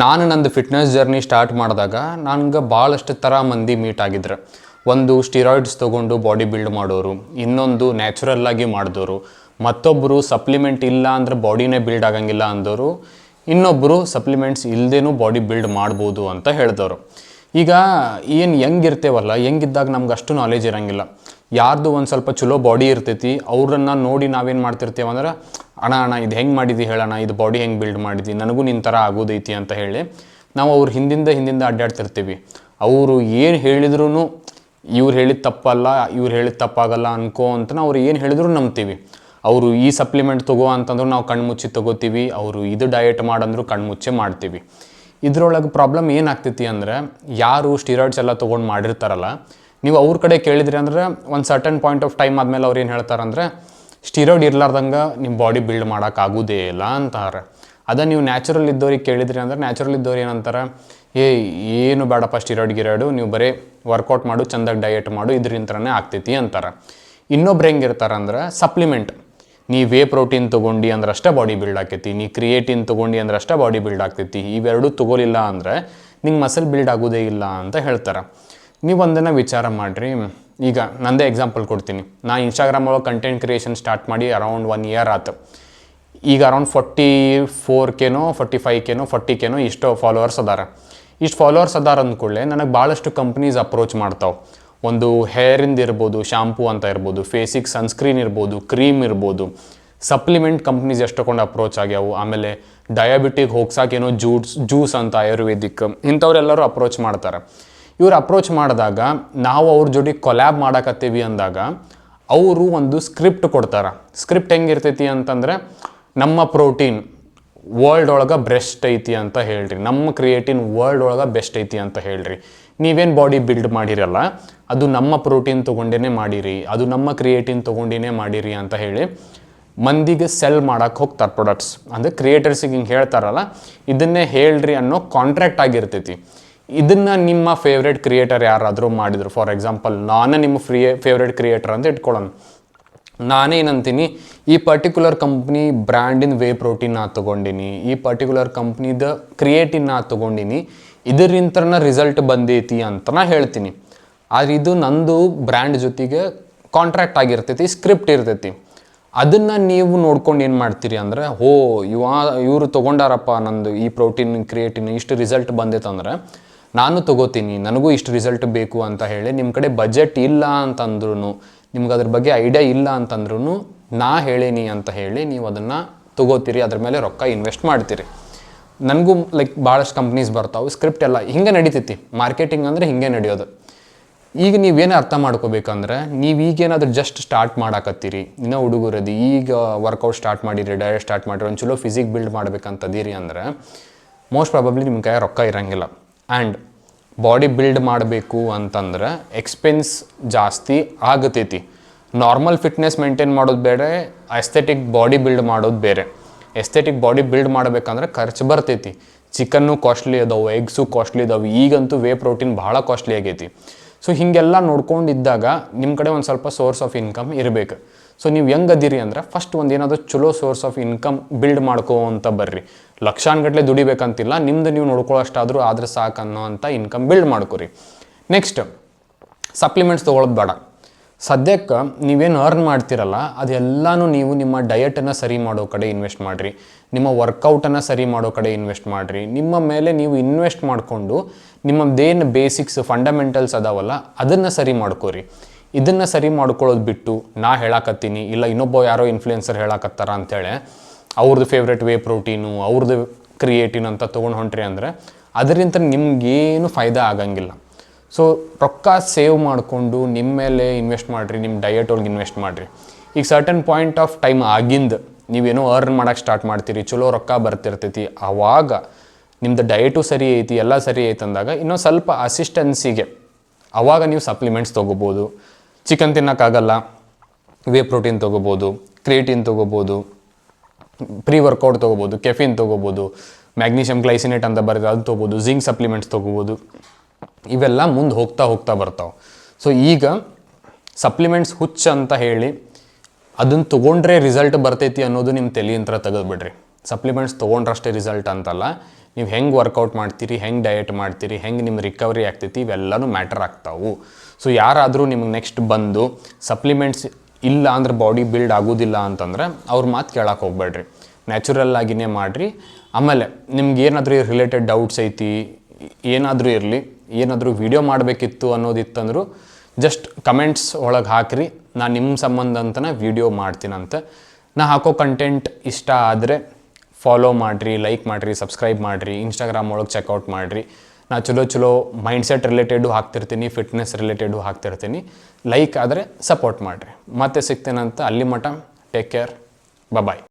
ನಾನು ನಂದು fitness journey start ಮಾಡಿದಾಗ ನನಗೆ ಭಾಳಷ್ಟು ಥರ ಮಂದಿ ಮೀಟ್ ಆಗಿದ್ರು. ಒಂದು ಸ್ಟಿರಾಯ್ಡ್ಸ್ ತೊಗೊಂಡು ಬಾಡಿ ಬಿಲ್ಡ್ ಮಾಡೋರು, ಇನ್ನೊಂದು ನ್ಯಾಚುರಲ್ಲಾಗಿ ಮಾಡಿದವರು, ಮತ್ತೊಬ್ಬರು ಸಪ್ಲಿಮೆಂಟ್ ಇಲ್ಲ ಅಂದರೆ ಬಾಡಿನೇ ಬಿಲ್ಡ್ ಆಗಂಗಿಲ್ಲ ಅಂದವರು, ಇನ್ನೊಬ್ಬರು ಸಪ್ಲಿಮೆಂಟ್ಸ್ ಇಲ್ಲದೇನೂ ಬಾಡಿ ಬಿಲ್ಡ್ ಮಾಡ್ಬೋದು ಅಂತ ಹೇಳಿದವರು. ಈಗ ಏನು ಹೆಂಗಿರ್ತೇವಲ್ಲ, ಹೆಂಗಿದ್ದಾಗ ನಮ್ಗೆ ಅಷ್ಟು ನಾಲೆಜ್ ಇರೋಂಗಿಲ್ಲ. ಯಾರ್ದು ಒಂದು ಸ್ವಲ್ಪ ಚಲೋ ಬಾಡಿ ಇರ್ತೈತಿ, ಅವ್ರನ್ನ ನೋಡಿ ನಾವೇನು ಮಾಡ್ತಿರ್ತೀವಿ ಅಂದ್ರೆ, ಅಣ್ಣ ಇದು ಹೆಂಗೆ ಮಾಡಿದ್ದು ಹೇಳೋಣ, ಇದು ಬಾಡಿ ಹೆಂಗೆ ಬಿಲ್ಡ್ ಮಾಡಿದ್ದು, ನನಗೂ ನಿನ್ನ ಥರ ಆಗೋದೈತಿ ಅಂತ ಹೇಳಿ ನಾವು ಅವ್ರ ಹಿಂದಿಂದ ಅಡ್ಡಾಡ್ತಿರ್ತೀವಿ. ಅವರು ಏನು ಹೇಳಿದ್ರು ಇವ್ರು ಹೇಳಿದ ತಪ್ಪಲ್ಲ, ಇವ್ರು ಹೇಳಿದ ತಪ್ಪಾಗಲ್ಲ ಅನ್ಕೋ ಅಂತ ಅವ್ರು ಏನು ಹೇಳಿದ್ರು ನಂಬ್ತೀವಿ. ಅವರು ಈ ಸಪ್ಲಿಮೆಂಟ್ ತಗೋ ಅಂತಂದ್ರು ನಾವು ಕಣ್ಮುಚ್ಚಿ ತೊಗೋತೀವಿ, ಅವರು ಇದು ಡಯಟ್ ಮಾಡಂದ್ರು ಕಣ್ಮುಚ್ಚೆ ಮಾಡ್ತೀವಿ. ಇದ್ರೊಳಗೆ ಪ್ರಾಬ್ಲಮ್ ಏನಾಗ್ತೈತಿ ಅಂದರೆ, ಯಾರು ಸ್ಟಿರಾಯ್ಡ್ಸ್ ಎಲ್ಲ ತೊಗೊಂಡು ಮಾಡಿರ್ತಾರಲ್ಲ, ನೀವು ಅವ್ರ ಕಡೆ ಕೇಳಿದ್ರಿ ಅಂದ್ರೆ ಒಂದು ಸರ್ಟನ್ ಪಾಯಿಂಟ್ ಆಫ್ ಟೈಮ್ ಆದಮೇಲೆ ಅವ್ರು ಏನು ಹೇಳ್ತಾರಂದ್ರೆ, ಸ್ಟಿರಾಯ್ಡ್ ಇರ್ಲಾರ್ದಂಗೆ ನಿಮ್ಮ ಬಾಡಿ ಬಿಲ್ಡ್ ಮಾಡೋಕ್ಕಾಗೋದೇ ಇಲ್ಲ ಅಂತಾರೆ. ಅದ ನೀವು ನ್ಯಾಚುರಲ್ ಇದ್ದವ್ರಿಗೆ ಕೇಳಿದ್ರಿ ಅಂದ್ರೆ, ನ್ಯಾಚುರಲ್ ಇದ್ದವ್ರು ಏನಂತಾರೆ, ಏನು ಬೇಡಪ್ಪ ಸ್ಟಿರಾಯ್ಡ್ ಗಿರಾಯ್ಡು, ನೀವು ಬರೀ ವರ್ಕೌಟ್ ಮಾಡು, ಚಂದಾಗಿ ಡಯಟ್ ಮಾಡು, ಇದರಿಂದನೇ ಆಗ್ತೈತಿ ಅಂತಾರೆ. ಇನ್ನೊಬ್ರು ಹೆಂಗಿರ್ತಾರೆ ಅಂದ್ರೆ, ಸಪ್ಲಿಮೆಂಟ್ ನೀ ವೇ ಪ್ರೋಟೀನ್ ತೊಗೊಂಡು ಅಂದ್ರೆ ಅಷ್ಟೇ ಬಾಡಿ ಬಿಲ್ಡ್ ಆಗ್ತೈತಿ, ನೀ ಕ್ರಿಯೇಟಿನ್ ತೊಗೊಂಡು ಅಂದ್ರೆ ಅಷ್ಟೇ ಬಾಡಿ ಬಿಲ್ಡ್ ಆಗ್ತೈತಿ, ಇವೆರಡೂ ತೊಗೊಲಿಲ್ಲ ಅಂದರೆ ನಿಂಗೆ ಮಸಲ್ ಬಿಲ್ಡ್ ಆಗೋದೇ ಇಲ್ಲ ಅಂತ ಹೇಳ್ತಾರೆ. ನೀವು ಒಂದನ್ನು ವಿಚಾರ ಮಾಡಿರಿ. ಈಗ ನಂದೇ ಎಕ್ಸಾಂಪಲ್ ಕೊಡ್ತೀನಿ. ನಾನು ಇನ್ಸ್ಟಾಗ್ರಾಮ್ ಒಳಗೆ ಕಂಟೆಂಟ್ ಕ್ರಿಯೇಷನ್ ಸ್ಟಾರ್ಟ್ ಮಾಡಿ ಅರೌಂಡ್ 1 ಇಯರ್ ಆಯ್ತು. ಈಗ ಅರೌಂಡ್ 44Kನೋ 45Kನೋ 40Kನೋ ಇಷ್ಟು ಫಾಲೋವರ್ಸ್ ಅದಾರ. ಇಷ್ಟು ಫಾಲೋವರ್ಸ್ ಅದಾರ ಅಂದ್ಕೊಳ್ಳೆ ನನಗೆ ಭಾಳಷ್ಟು ಕಂಪ್ನೀಸ್ ಅಪ್ರೋಚ್ ಮಾಡ್ತಾವೆ. ಒಂದು ಹೇರಿಂದ ಇರ್ಬೋದು, ಶಾಂಪೂ ಅಂತ ಇರ್ಬೋದು, ಫೇಸಿಗೆ ಸನ್ಸ್ಕ್ರೀನ್ ಇರ್ಬೋದು, ಕ್ರೀಮ್ ಇರ್ಬೋದು, ಸಪ್ಲಿಮೆಂಟ್ ಕಂಪ್ನೀಸ್ ಎಷ್ಟೊಂದು ಅಪ್ರೋಚ್ ಆಗ್ಯಾವು. ಆಮೇಲೆ ಡಯಾಬಿಟಿಕ್ ಹೋಗ್ಸಾಕೇನೋ ಜ್ಯೂಸ್ ಅಂತ ಆಯುರ್ವೇದಿಕ್, ಇಂಥವ್ರೆಲ್ಲರೂ ಅಪ್ರೋಚ್ ಮಾಡ್ತಾರೆ. ಇವ್ರು ಅಪ್ರೋಚ್ ಮಾಡಿದಾಗ ನಾವು ಅವ್ರ ಜೊತೆ ಕೊಲ್ಯಾಬ್ ಮಾಡಕತ್ತೀವಿ ಅಂದಾಗ ಅವರು ಒಂದು ಸ್ಕ್ರಿಪ್ಟ್ ಕೊಡ್ತಾರೆ. ಸ್ಕ್ರಿಪ್ಟ್ ಹೆಂಗಿರ್ತೈತಿ ಅಂತಂದರೆ, ನಮ್ಮ ಪ್ರೋಟೀನ್ ವರ್ಲ್ಡ್ ಒಳಗೆ ಬೆಸ್ಟ್ ಐತಿ ಅಂತ ಹೇಳ್ರಿ, ನಮ್ಮ ಕ್ರಿಯೇಟಿನ್ ವರ್ಲ್ಡ್ ಒಳಗೆ ಬೆಸ್ಟ್ ಐತಿ ಅಂತ ಹೇಳ್ರಿ, ನೀವೇನು ಬಾಡಿ ಬಿಲ್ಡ್ ಮಾಡಿರಲ್ಲ ಅದು ನಮ್ಮ ಪ್ರೋಟೀನ್ ತೊಗೊಂಡೇ ಮಾಡಿರಿ, ಅದು ನಮ್ಮ ಕ್ರಿಯೇಟಿನ್ ತೊಗೊಂಡೇ ಮಾಡಿರಿ ಅಂತ ಹೇಳಿ ಮಂದಿಗೆ ಸೆಲ್ ಮಾಡೋಕ್ಕೆ ಹೋಗ್ತಾರೆ ಪ್ರಾಡಕ್ಟ್ಸ್. ಅಂದರೆ ಕ್ರಿಯೇಟರ್ಸಿಗೆ ಹಿಂಗೆ ಹೇಳ್ತಾರಲ್ಲ, ಇದನ್ನೇ ಹೇಳ್ರಿ ಅನ್ನೋ ಕಾಂಟ್ರಾಕ್ಟ್ ಆಗಿರ್ತೈತಿ. ಇದನ್ನು ನಿಮ್ಮ ಫೇವ್ರೇಟ್ ಕ್ರಿಯೇಟರ್ ಯಾರಾದರೂ ಮಾಡಿದರು, ಫಾರ್ ಎಕ್ಸಾಂಪಲ್ ನಾನೇ ನಿಮ್ಮ ಫೇವ್ರೇಟ್ ಕ್ರಿಯೇಟರ್ ಅಂತ ಇಟ್ಕೊಳ್ಳೋಣ. ನಾನೇನಂತೀನಿ, ಈ ಪರ್ಟಿಕ್ಯುಲರ್ ಕಂಪ್ನಿ ಬ್ರ್ಯಾಂಡಿನ ವೇ ಪ್ರೋಟೀನ್ ನಾ ತೊಗೊಂಡಿನಿ, ಈ ಪರ್ಟಿಕ್ಯುಲರ್ ಕಂಪ್ನಿದ ಕ್ರಿಯೇಟಿನ್ ನಾ ತೊಗೊಂಡಿನಿ, ಇದರಿಂತನ ರಿಸಲ್ಟ್ ಬಂದೈತಿ ಅಂತ ನಾ ಹೇಳ್ತೀನಿ. ಆದರೆ ಇದು ನಂದು ಬ್ರ್ಯಾಂಡ್ ಜೊತೆಗೆ ಕಾಂಟ್ರಾಕ್ಟ್ ಆಗಿರ್ತೈತಿ, ಸ್ಕ್ರಿಪ್ಟ್ ಇರ್ತೈತಿ. ಅದನ್ನು ನೀವು ನೋಡ್ಕೊಂಡು ಏನು ಮಾಡ್ತೀರಿ ಅಂದರೆ, ಇವರು ತೊಗೊಂಡಾರಪ್ಪ ನಂದು ಈ ಪ್ರೋಟೀನ್ ಕ್ರಿಯೇಟಿನ್ ಇಷ್ಟು ರಿಸಲ್ಟ್ ಬಂದೈತಂದ್ರೆ ನಾನು ತೊಗೋತೀನಿ, ನನಗೂ ಇಷ್ಟು ರಿಸಲ್ಟ್ ಬೇಕು ಅಂತ ಹೇಳಿ, ನಿಮ್ಮ ಕಡೆ ಬಜೆಟ್ ಇಲ್ಲ ಅಂತಂದ್ರೂ, ನಿಮ್ಗೆ ಅದ್ರ ಬಗ್ಗೆ ಐಡಿಯಾ ಇಲ್ಲ ಅಂತಂದ್ರೂ ನಾ ಹೇಳೀನಿ ಅಂತ ಹೇಳಿ ನೀವು ಅದನ್ನು ತೊಗೋತೀರಿ, ಅದ್ರ ಮೇಲೆ ರೊಕ್ಕ ಇನ್ವೆಸ್ಟ್ ಮಾಡ್ತೀರಿ. ನನಗೂ ಭಾಳಷ್ಟು ಕಂಪ್ನೀಸ್ ಬರ್ತಾವೆ, ಸ್ಕ್ರಿಪ್ಟ್ ಎಲ್ಲ ಹಿಂಗೆ ನಡೀತೈತಿ. ಮಾರ್ಕೆಟಿಂಗ್ ಅಂದರೆ ಹಿಂಗೆ ನಡೆಯೋದು. ಈಗ ನೀವೇನು ಅರ್ಥ ಮಾಡ್ಕೋಬೇಕಂದ್ರೆ, ನೀವು ಈಗೇನಾದ್ರೂ ಜಸ್ಟ್ ಸ್ಟಾರ್ಟ್ ಮಾಡಾಕತ್ತೀರಿ, ಇನ್ನೂ ಹುಡುಗರದಿ ಈಗ ವರ್ಕೌಟ್ ಸ್ಟಾರ್ಟ್ ಮಾಡಿರಿ, ಡಯಟ್ ಸ್ಟಾರ್ಟ್ ಮಾಡಿರಿ, ಒಂದು ಚಲೋ ಫಿಸಿಕ್ ಬಿಲ್ಡ್ ಮಾಡ್ಬೇಕಂತದೀರಿ ಅಂದರೆ ಮೋಸ್ಟ್ ಪ್ರಾಬಬ್ಲಿ ನಿಮ್ಮ ಕೈ ರೊಕ್ಕ ಇರೋಂಗಿಲ್ಲ. ಆ್ಯಂಡ್ ಬಾಡಿ ಬಿಲ್ಡ್ ಮಾಡಬೇಕು ಅಂತಂದ್ರೆ ಎಕ್ಸ್ಪೆನ್ಸ್ ಜಾಸ್ತಿ ಆಗತೈತಿ. ನಾರ್ಮಲ್ ಫಿಟ್ನೆಸ್ ಮೇಂಟೈನ್ ಮಾಡೋದು ಬೇರೆ, ಎಸ್ಥೆಟಿಕ್ ಬಾಡಿ ಬಿಲ್ಡ್ ಮಾಡೋದು ಬೇರೆ. ಎಸ್ಥೆಟಿಕ್ ಬಾಡಿ ಬಿಲ್ಡ್ ಮಾಡಬೇಕಂದ್ರೆ ಖರ್ಚು ಬರ್ತೈತಿ. ಚಿಕನ್ನು ಕಾಸ್ಟ್ಲಿ ಅದಾವೆ, ಎಗ್ಸು ಕಾಸ್ಟ್ಲಿ ಅದಾವೆ, ಈಗಂತೂ ವೇ ಪ್ರೋಟೀನ್ ಭಾಳ ಕಾಸ್ಟ್ಲಿ ಆಗೈತಿ. ಸೊ ಹೀಗೆಲ್ಲ ನೋಡ್ಕೊಂಡಿದ್ದಾಗ ನಿಮ್ಮ ಕಡೆ ಒಂದು ಸ್ವಲ್ಪ ಸೋರ್ಸ್ ಆಫ್ ಇನ್ಕಮ್ ಇರಬೇಕು. ಸೊ ನೀವು ಹೆಂಗದಿರಿ ಅಂದರೆ, ಫಸ್ಟ್ ಒಂದು ಏನಾದರೂ ಚಲೋ ಸೋರ್ಸ್ ಆಫ್ ಇನ್ಕಮ್ ಬಿಲ್ಡ್ ಮಾಡ್ಕೋ ಅಂತ ಬರ್ರಿ. ಲಕ್ಷಾನ್ಗಟ್ಲೆ ದುಡಿಬೇಕಂತಿಲ್ಲ, ನಿಮ್ದು ನೀವು ನೋಡ್ಕೊಳ್ಳೋಷ್ಟಾದರೂ ಆದ್ರೆ ಸಾಕು ಅನ್ನೋ ಅಂಥ ಇನ್ಕಮ್ ಬಿಲ್ಡ್ ಮಾಡ್ಕೊರಿ. ನೆಕ್ಸ್ಟ್, ಸಪ್ಲಿಮೆಂಟ್ಸ್ ತೊಗೊಳೋದು ಬೇಡ. ಸದ್ಯಕ್ಕೆ ನೀವೇನು ಅರ್ನ್ ಮಾಡ್ತಿರಲ್ಲ ಅದೆಲ್ಲನೂ ನೀವು ನಿಮ್ಮ ಡಯಟನ್ನು ಸರಿ ಮಾಡೋ ಕಡೆ ಇನ್ವೆಸ್ಟ್ ಮಾಡಿರಿ, ನಿಮ್ಮ ವರ್ಕೌಟನ್ನು ಸರಿ ಮಾಡೋ ಕಡೆ ಇನ್ವೆಸ್ಟ್ ಮಾಡಿರಿ. ನಿಮ್ಮ ಮೇಲೆ ನೀವು ಇನ್ವೆಸ್ಟ್ ಮಾಡಿಕೊಂಡು ನಿಮ್ಮದೇನು ಬೇಸಿಕ್ಸ್ ಫಂಡಮೆಂಟಲ್ಸ್ ಅದಾವಲ್ಲ ಅದನ್ನು ಸರಿ ಮಾಡ್ಕೋರಿ. ಇದನ್ನು ಸರಿ ಮಾಡ್ಕೊಳ್ಳೋದು ಬಿಟ್ಟು ನಾ ಹೇಳಾಕತ್ತೀನಿ, ಇಲ್ಲ ಇನ್ನೊಬ್ಬ ಯಾರೋ ಇನ್ಫ್ಲುಯೆನ್ಸರ್ ಹೇಳಾಕತ್ತಾರ ಅಂಥೇಳಿ ಅವ್ರದ್ದು ಫೇವ್ರೇಟ್ ವೇ ಪ್ರೋಟೀನು, ಅವ್ರದ್ದು ಕ್ರಿಯೇಟಿನ್ ಅಂತ ತೊಗೊಂಡು ಹೊಂಟ್ರಿ ಅಂದರೆ ಅದರಿಂದ ನಿಮ್ಗೇನು ಫಾಯ್ದಾ ಆಗಂಗಿಲ್ಲ. ಸೊ ರೊಕ್ಕ ಸೇವ್ ಮಾಡಿಕೊಂಡು ನಿಮ್ಮ ಮೇಲೆ ಇನ್ವೆಸ್ಟ್ ಮಾಡಿರಿ, ನಿಮ್ಮ ಡಯಟ್ ಒಳಗೆ ಇನ್ವೆಸ್ಟ್ ಮಾಡಿರಿ. ಈಗ ಸರ್ಟನ್ ಪಾಯಿಂಟ್ ಆಫ್ ಟೈಮ್ ಆಗಿಂದ ನೀವೇನೋ ಅರ್ನ್ ಮಾಡೋಕ್ಕೆ ಸ್ಟಾರ್ಟ್ ಮಾಡ್ತೀರಿ, ಚಲೋ ರೊಕ್ಕ ಬರ್ತಿರ್ತೈತಿ, ಆವಾಗ ನಿಮ್ಮದು ಡಯಟು ಸರಿ ಐತಿ, ಎಲ್ಲ ಸರಿ ಐತೆ ಅಂದಾಗ ಇನ್ನೊಂದು ಸ್ವಲ್ಪ ಅಸಿಸ್ಟೆನ್ಸಿಗೆ ಆವಾಗ ನೀವು ಸಪ್ಲಿಮೆಂಟ್ಸ್ ತೊಗೋಬೋದು. ಚಿಕನ್ ತಿನ್ನೋಕ್ಕಾಗಲ್ಲ, ವೇ ಪ್ರೋಟೀನ್ ತೊಗೋಬೋದು, ಕ್ರಿಯೇಟಿನ್ ತೊಗೋಬೋದು, ಪ್ರೀ ವರ್ಕೌಟ್ ತೊಗೋಬೋದು, ಕೆಫಿನ್ ತೊಗೋಬೋದು, ಮ್ಯಾಗ್ನೀಷಿಯಮ್ ಗ್ಲೈಸಿನೇಟ್ ಅಂತ ಬರುತ್ತೆ ಅದು ತೊಗೋಬೋದು, ಜಿಂಕ್ ಸಪ್ಲಿಮೆಂಟ್ಸ್ ತೊಗೋಬೋದು. ಇವೆಲ್ಲ ಮುಂದೆ ಹೋಗ್ತಾ ಬರ್ತಾವೆ. ಸೊ ಈಗ ಸಪ್ಲಿಮೆಂಟ್ಸ್ ಹುಚ್ಚ ಅಂತ ಹೇಳಿ ಅದನ್ನು ತೊಗೊಂಡ್ರೆ ರಿಸಲ್ಟ್ ಬರ್ತೈತಿ ಅನ್ನೋದು ನಿಮ್ಮ ತಲೆಯಂತ್ರ ತೆಗೆದುಬಿಡ್ರಿ. ಸಪ್ಲಿಮೆಂಟ್ಸ್ ತೊಗೊಂಡ್ರಷ್ಟೇ ರಿಸಲ್ಟ್ ಅಂತಲ್ಲ, ನೀವು ಹೆಂಗೆ ವರ್ಕೌಟ್ ಮಾಡ್ತೀರಿ, ಹೆಂಗೆ ಡಯಟ್ ಮಾಡ್ತೀರಿ, ಹೆಂಗೆ ನಿಮ್ಮ ರಿಕವರಿ ಆಗ್ತೈತಿ, ಇವೆಲ್ಲನೂ ಮ್ಯಾಟರ್ ಆಗ್ತಾವೆ. ಸೊ ಯಾರಾದರೂ ನಿಮಗೆ ನೆಕ್ಸ್ಟ್ ಬಂದು ಸಪ್ಲಿಮೆಂಟ್ಸ್ ಇಲ್ಲ ಅಂದ್ರೆ ಬಾಡಿ ಬಿಲ್ಡ್ ಆಗೋದಿಲ್ಲ ಅಂತಂದ್ರೆ ಅವ್ರ ಮಾತು ಕೇಳಕ್ಕೆ ಹೋಗ್ಬೇಡ್ರಿ, ನ್ಯಾಚುರಲ್ ಆಗಿನೇ ಮಾಡಿರಿ. ಆಮೇಲೆ ನಿಮ್ಗೆ ಏನಾದರೂ ರಿಲೇಟೆಡ್ ಡೌಟ್ಸ್ ಐತಿ, ಏನಾದರೂ ಇರಲಿ, ಏನಾದರೂ ವಿಡಿಯೋ ಮಾಡಬೇಕಿತ್ತು ಅನ್ನೋದಿತ್ತಂದ್ರೂ ಜಸ್ಟ್ ಕಮೆಂಟ್ಸ್ ಒಳಗೆ ಹಾಕಿರಿ, ನಾನು ನಿಮ್ಮ ಸಂಬಂಧ ಅಂತನೇ ವಿಡಿಯೋ ಮಾಡ್ತೀನಂತ. ನಾ ಹಾಕೋ ಕಂಟೆಂಟ್ ಇಷ್ಟ ಆದರೆ ಫಾಲೋ ಮಾಡಿರಿ, ಲೈಕ್ ಮಾಡಿರಿ, ಸಬ್ಸ್ಕ್ರೈಬ್ ಮಾಡಿರಿ, ಇನ್ಸ್ಟಾಗ್ರಾಮ್ ಒಳಗೆ ಚೆಕ್ಔಟ್ ಮಾಡಿರಿ. ನಾ ಚಲೋ ಮೈಂಡ್ಸೆಟ್ ರಿಲೇಟೆಡು ಹಾಕ್ತಿರ್ತೀನಿ, ಫಿಟ್ನೆಸ್ ರಿಲೇಟೆಡು ಹಾಕ್ತಿರ್ತೀನಿ. ಲೈಕ್ ಆದರೆ ಸಪೋರ್ಟ್ ಮಾಡಿರಿ. ಮತ್ತೆ ಸಿಗ್ತೇನಂತ, ಅಲ್ಲಿ ಮಟ ಟೇಕ್ ಕೇರ್, ಬಾಯ್.